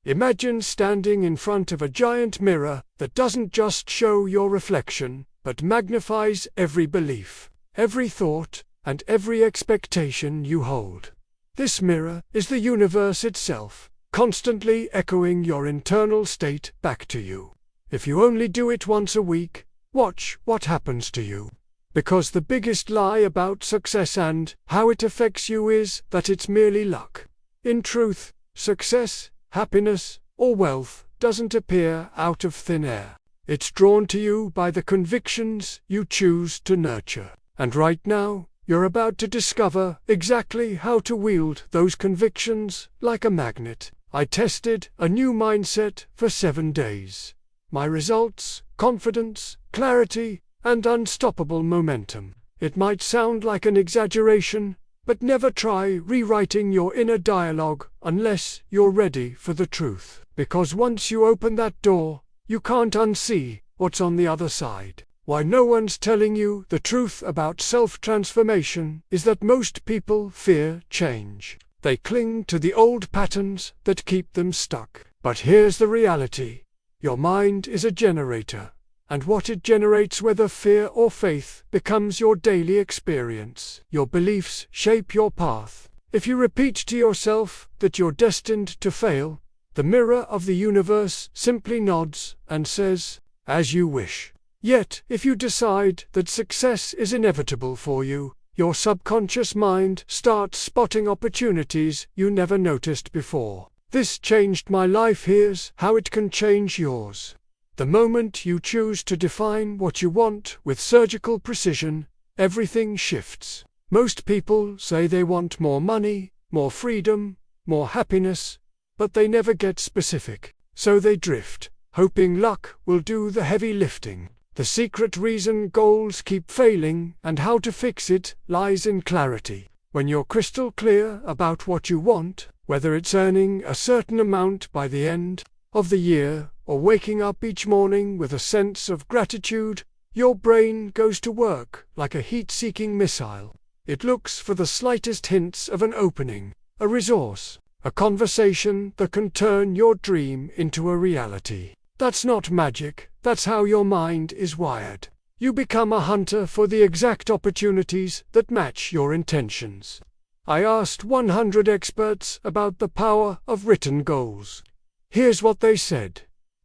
Imagine standing in front of a giant mirror that doesn't just show your reflection, but magnifies every belief, every thought, and every expectation you hold. This mirror is the universe itself, constantly echoing your internal state back to you. If you only do it once a week, watch what happens to you. Because the biggest lie about success and how it affects you is that it's merely luck. In truth, success, happiness, or wealth doesn't appear out of thin air. It's drawn to you by the convictions you choose to nurture. And right now, you're about to discover exactly how to wield those convictions like a magnet. I tested a new mindset for 7 days. My results: confidence, clarity, and unstoppable momentum. It might sound like an exaggeration, but never try rewriting your inner dialogue unless you're ready for the truth. Because once you open that door, you can't unsee what's on the other side. Why no one's telling you the truth about self-transformation is that most people fear change. They cling to the old patterns that keep them stuck. But here's the reality. Your mind is a generator, and what it generates, whether fear or faith, becomes your daily experience. Your beliefs shape your path. If you repeat to yourself that you're destined to fail, the mirror of the universe simply nods and says, "As you wish." Yet, if you decide that success is inevitable for you, your subconscious mind starts spotting opportunities you never noticed before. This changed my life. Here's how it can change yours. The moment you choose to define what you want with surgical precision, everything shifts. Most people say they want more money, more freedom, more happiness, but they never get specific. So they drift, hoping luck will do the heavy lifting. The secret reason goals keep failing and how to fix it lies in clarity. When you're crystal clear about what you want, whether it's earning a certain amount by the end of the year or waking up each morning with a sense of gratitude, your brain goes to work like a heat-seeking missile. It looks for the slightest hints of an opening, a resource, a conversation that can turn your dream into a reality. That's not magic, that's how your mind is wired. You become a hunter for the exact opportunities that match your intentions. I asked 100 experts about the power of written goals. Here's what they said.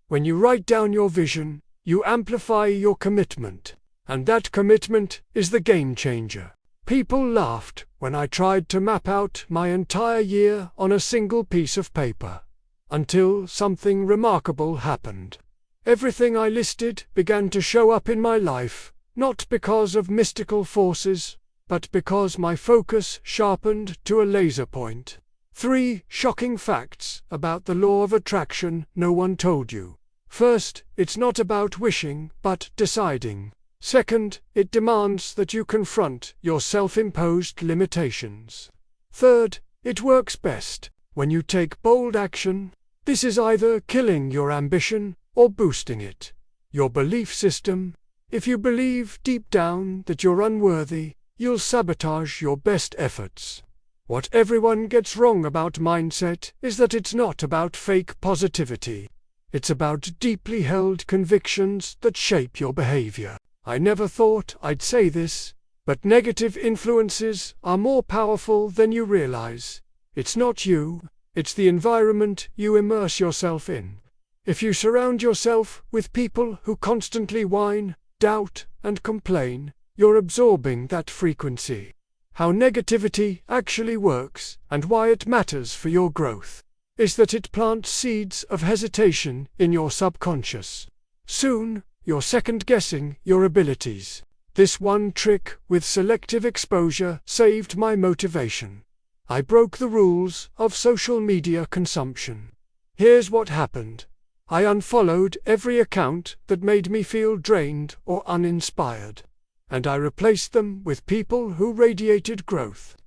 When you write down your vision, you amplify your commitment. And that commitment is the game changer. People laughed when I tried to map out my entire year on a single piece of paper. Until something remarkable happened. Everything I listed began to show up in my life, not because of mystical forces, but because my focus sharpened to a laser point. 3 shocking facts about the law of attraction no one told you. First, it's not about wishing, but deciding. Second, it demands that you confront your self-imposed limitations. Third, it works best when you take bold action. This is either killing your ambition or boosting it. Your belief system. If you believe deep down that you're unworthy, you'll sabotage your best efforts. What everyone gets wrong about mindset is that it's not about fake positivity. It's about deeply held convictions that shape your behavior. I never thought I'd say this, but negative influences are more powerful than you realize. It's not you, it's the environment you immerse yourself in. If you surround yourself with people who constantly whine, doubt, and complain, you're absorbing that frequency. How negativity actually works, and why it matters for your growth, is that it plants seeds of hesitation in your subconscious. Soon, you're second-guessing your abilities. This one trick with selective exposure saved my motivation. I broke the rules of social media consumption. Here's what happened. I unfollowed every account that made me feel drained or uninspired, and I replaced them with people who radiated growth.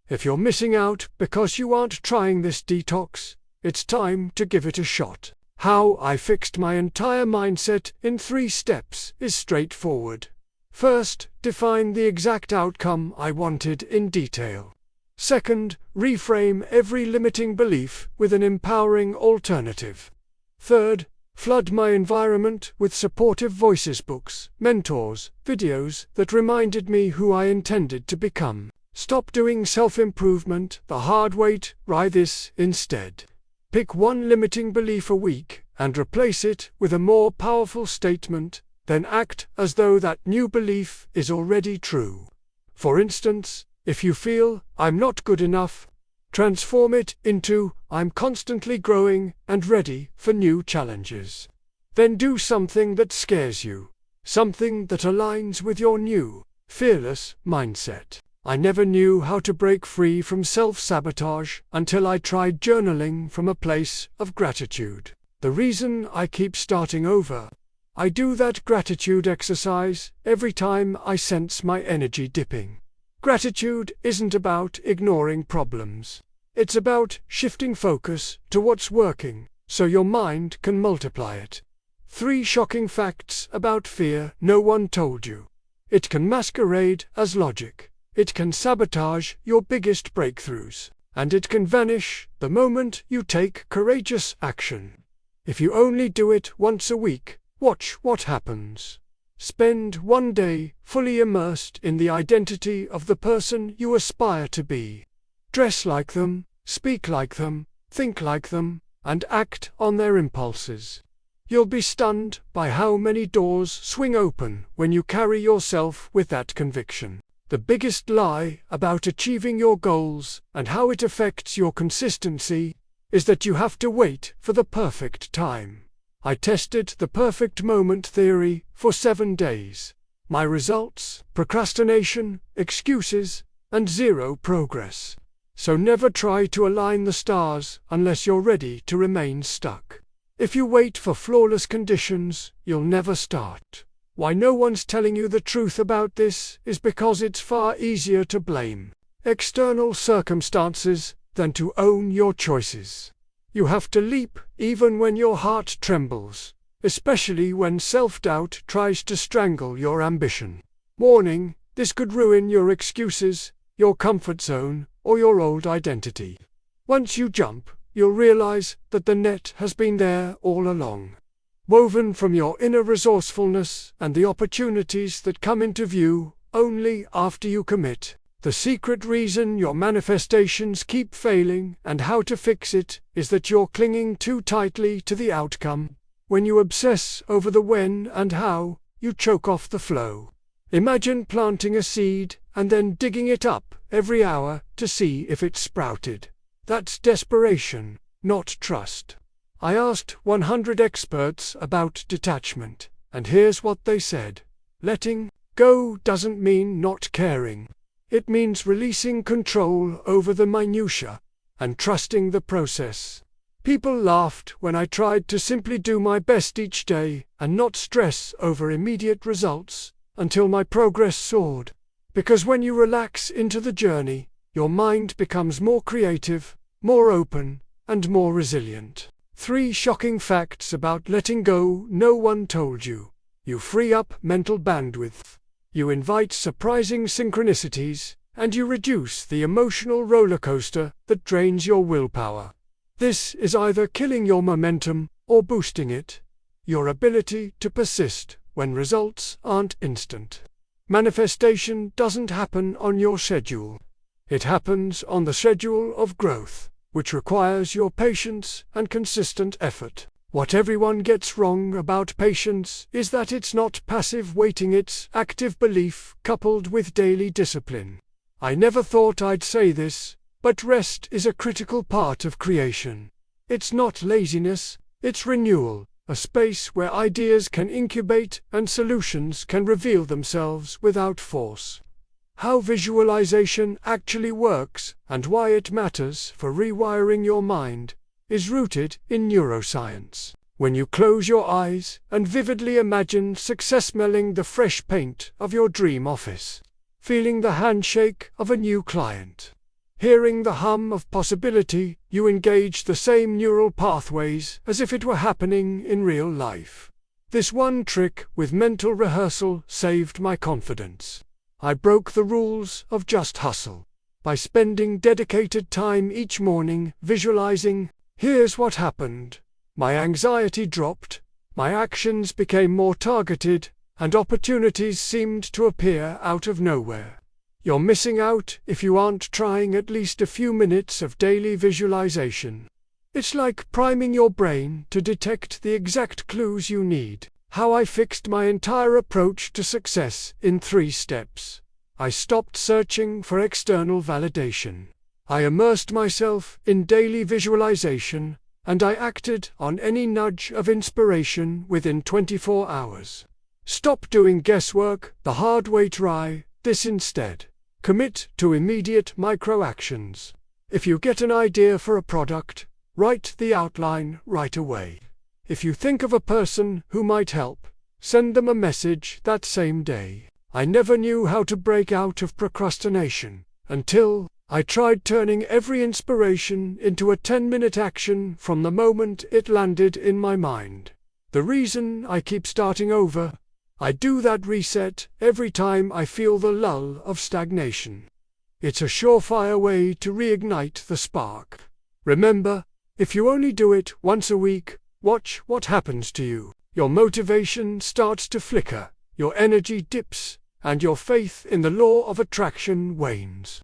If you're missing out because you aren't trying this detox, it's time to give it a shot. How I fixed my entire mindset in 3 steps is straightforward. First, define the exact outcome I wanted in detail. Second, reframe every limiting belief with an empowering alternative. Third, flood my environment with supportive voices, books, mentors, videos that reminded me who I intended to become. Stop doing self-improvement the hard way, try this instead. Pick one limiting belief a week and replace it with a more powerful statement, then act as though that new belief is already true. For instance, if you feel, "I'm not good enough," transform it into, "I'm constantly growing and ready for new challenges." Then do something that scares you, something that aligns with your new, fearless mindset. I never knew how to break free from self-sabotage until I tried journaling from a place of gratitude. The reason I keep starting over. I do that gratitude exercise every time I sense my energy dipping. Gratitude isn't about ignoring problems. It's about shifting focus to what's working, so your mind can multiply it. 3 shocking facts about fear no one told you. It can masquerade as logic. It can sabotage your biggest breakthroughs. And it can vanish the moment you take courageous action. If you only do it once a week, watch what happens. Spend one day fully immersed in the identity of the person you aspire to be. Dress like them, speak like them, think like them, and act on their impulses. You'll be stunned by how many doors swing open when you carry yourself with that conviction. The biggest lie about achieving your goals and how it affects your consistency is that you have to wait for the perfect time. I tested the perfect moment theory for 7 days. My results: procrastination, excuses, and 0 progress. So never try to align the stars unless you're ready to remain stuck. If you wait for flawless conditions, you'll never start. Why no one's telling you the truth about this is because it's far easier to blame external circumstances than to own your choices. You have to leap even when your heart trembles, especially when self-doubt tries to strangle your ambition. Warning: this could ruin your excuses, your comfort zone, or your old identity. Once you jump, you'll realize that the net has been there all along, woven from your inner resourcefulness and the opportunities that come into view only after you commit. The secret reason your manifestations keep failing and how to fix it is that you're clinging too tightly to the outcome. When you obsess over the when and how, you choke off the flow. Imagine planting a seed and then digging it up every hour to see if it sprouted. That's desperation, not trust. I asked 100 experts about detachment, and here's what they said. Letting go doesn't mean not caring. It means releasing control over the minutiae and trusting the process. People laughed when I tried to simply do my best each day and not stress over immediate results until my progress soared. Because when you relax into the journey, your mind becomes more creative, more open, and more resilient. 3 shocking facts about letting go no one told you. You free up mental bandwidth. You invite surprising synchronicities, and you reduce the emotional roller coaster that drains your willpower. This is either killing your momentum or boosting it, your ability to persist when results aren't instant. Manifestation doesn't happen on your schedule. It happens on the schedule of growth, which requires your patience and consistent effort. What everyone gets wrong about patience is that it's not passive waiting, it's active belief coupled with daily discipline. I never thought I'd say this, but rest is a critical part of creation. It's not laziness, it's renewal, a space where ideas can incubate and solutions can reveal themselves without force. How visualization actually works and why it matters for rewiring your mind is rooted in neuroscience. When you close your eyes and vividly imagine success smelling the fresh paint of your dream office, feeling the handshake of a new client, hearing the hum of possibility, you engage the same neural pathways as if it were happening in real life. This one trick with mental rehearsal saved my confidence. I broke the rules of just hustle. by spending dedicated time each morning visualizing. Here's what happened. My anxiety dropped, my actions became more targeted, and opportunities seemed to appear out of nowhere. You're missing out if you aren't trying at least a few minutes of daily visualization. It's like priming your brain to detect the exact clues you need. How I fixed my entire approach to success in 3 steps. I stopped searching for external validation. I immersed myself in daily visualization, and I acted on any nudge of inspiration within 24 hours. Stop doing guesswork the hard way. Try this instead. Commit to immediate micro-actions. If you get an idea for a product, write the outline right away. If you think of a person who might help, send them a message that same day. I never knew how to break out of procrastination until I tried turning every inspiration into a 10-minute action from the moment it landed in my mind. The reason I keep starting over, I do that reset every time I feel the lull of stagnation. It's a surefire way to reignite the spark. Remember, if you only do it once a week, watch what happens to you. Your motivation starts to flicker, your energy dips, and your faith in the law of attraction wanes.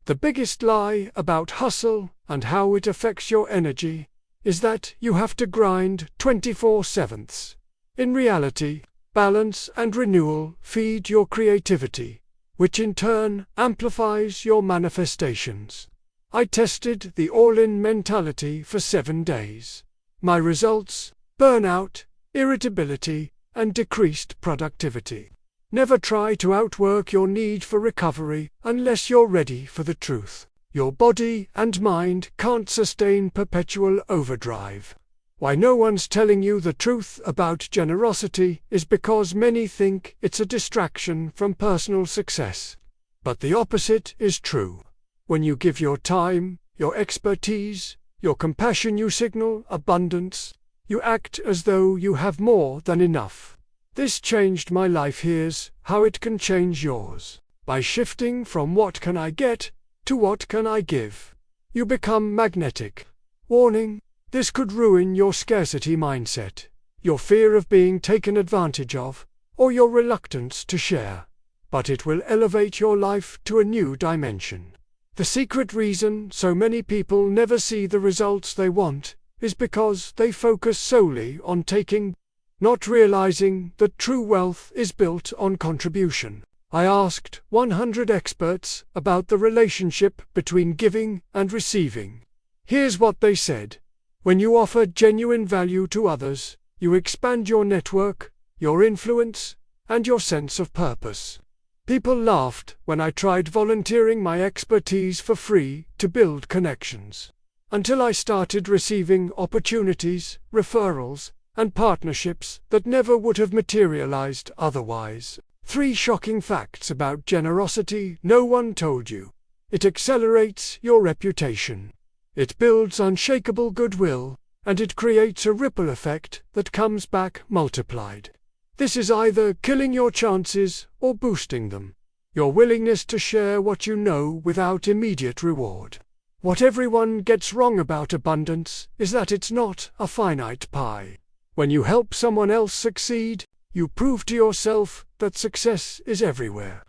The biggest lie about hustle and how it affects your energy is that you have to grind 24/7. In reality, balance and renewal feed your creativity, which in turn amplifies your manifestations. I tested the all-in mentality for 7 days. My results: burnout, irritability, and decreased productivity. Never try to outwork your need for recovery unless you're ready for the truth. Your body and mind can't sustain perpetual overdrive. Why no one's telling you the truth about generosity is because many think it's a distraction from personal success. But the opposite is true. When you give your time, your expertise, your compassion, you signal abundance. You act as though you have more than enough. This changed my life. Here's how it can change yours. By shifting from what can I get to what can I give, you become magnetic. Warning: this could ruin your scarcity mindset, your fear of being taken advantage of, or your reluctance to share. But it will elevate your life to a new dimension. The secret reason so many people never see the results they want is because they focus solely on taking, not realizing that true wealth is built on contribution. I asked 100 experts about the relationship between giving and receiving. Here's what they said. When you offer genuine value to others, you expand your network, your influence, and your sense of purpose. People laughed when I tried volunteering my expertise for free to build connections. Until I started receiving opportunities, referrals, and partnerships that never would have materialized otherwise. 3 shocking facts about generosity no one told you. It accelerates your reputation. It builds unshakable goodwill, and it creates a ripple effect that comes back multiplied. This is either killing your chances or boosting them. Your willingness to share what you know without immediate reward. What everyone gets wrong about abundance is that it's not a finite pie. When you help someone else succeed, you prove to yourself that success is everywhere.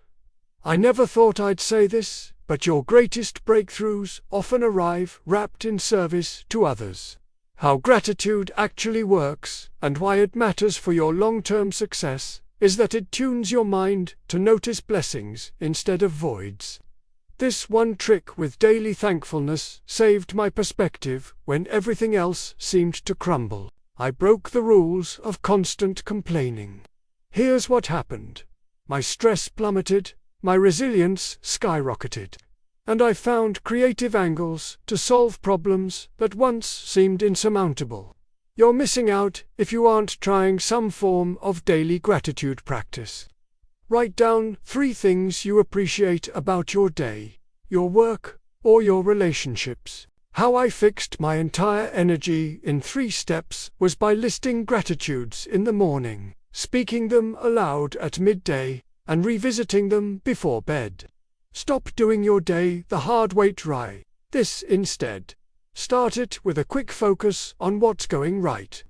I never thought I'd say this, but your greatest breakthroughs often arrive wrapped in service to others. How gratitude actually works, and why it matters for your long-term success, is that it tunes your mind to notice blessings instead of voids. This one trick with daily thankfulness saved my perspective when everything else seemed to crumble. I broke the rules of constant complaining. Here's what happened. My stress plummeted, my resilience skyrocketed, and I found creative angles to solve problems that once seemed insurmountable. You're missing out if you aren't trying some form of daily gratitude practice. Write down 3 things you appreciate about your day, your work, or your relationships. How I fixed my entire energy in 3 steps was by listing gratitudes in the morning, speaking them aloud at midday, and revisiting them before bed. Stop doing your day the hard way. Try this instead. Start it with a quick focus on what's going right.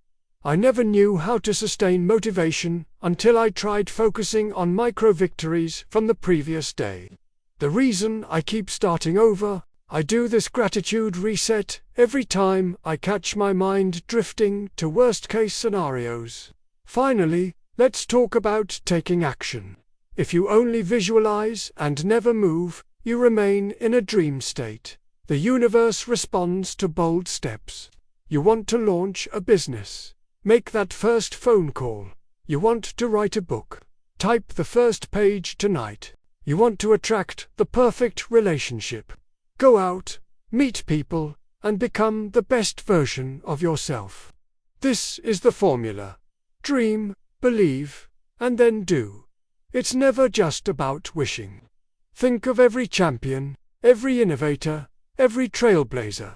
I never knew how to sustain motivation until I tried focusing on micro victories from the previous day. The reason I keep starting over, I do this gratitude reset every time I catch my mind drifting to worst-case scenarios. Finally, let's talk about taking action. If you only visualize and never move, you remain in a dream state. The universe responds to bold steps. You want to launch a business. Make that first phone call. You want to write a book. Type the first page tonight. You want to attract the perfect relationship. Go out, meet people, and become the best version of yourself. This is the formula. Dream, believe, and then do. It's never just about wishing. Think of every champion, every innovator, every trailblazer.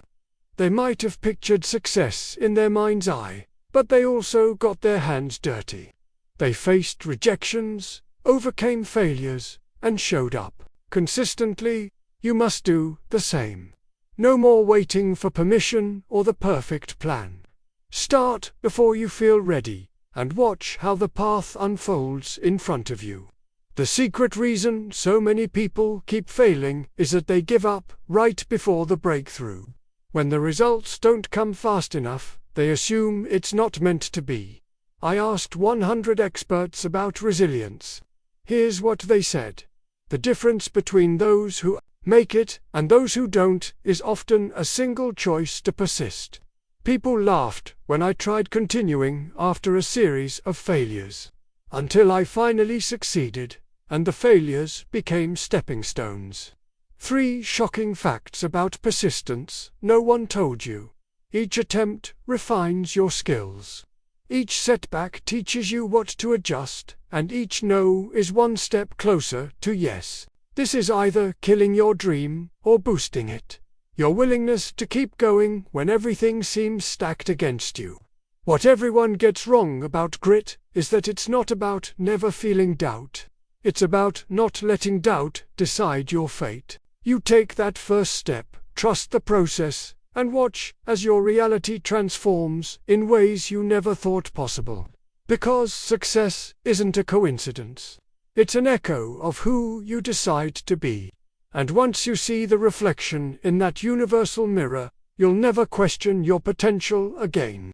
They might have pictured success in their mind's eye, but they also got their hands dirty. They faced rejections, overcame failures, and showed up. Consistently, you must do the same. No more waiting for permission or the perfect plan. Start before you feel ready, and watch how the path unfolds in front of you. The secret reason so many people keep failing is that they give up right before the breakthrough. When the results don't come fast enough, they assume it's not meant to be. I asked 100 experts about resilience. Here's what they said. The difference between those who make it and those who don't is often a single choice to persist. People laughed when I tried continuing after a series of failures. Until I finally succeeded, and the failures became stepping stones. 3 shocking facts about persistence no one told you. Each attempt refines your skills. Each setback teaches you what to adjust, and each no is one step closer to yes. This is either killing your dream or boosting it. Your willingness to keep going when everything seems stacked against you. What everyone gets wrong about grit is that it's not about never feeling doubt. It's about not letting doubt decide your fate. You take that first step, trust the process, and watch as your reality transforms in ways you never thought possible. Because success isn't a coincidence. It's an echo of who you decide to be. And once you see the reflection in that universal mirror, you'll never question your potential again.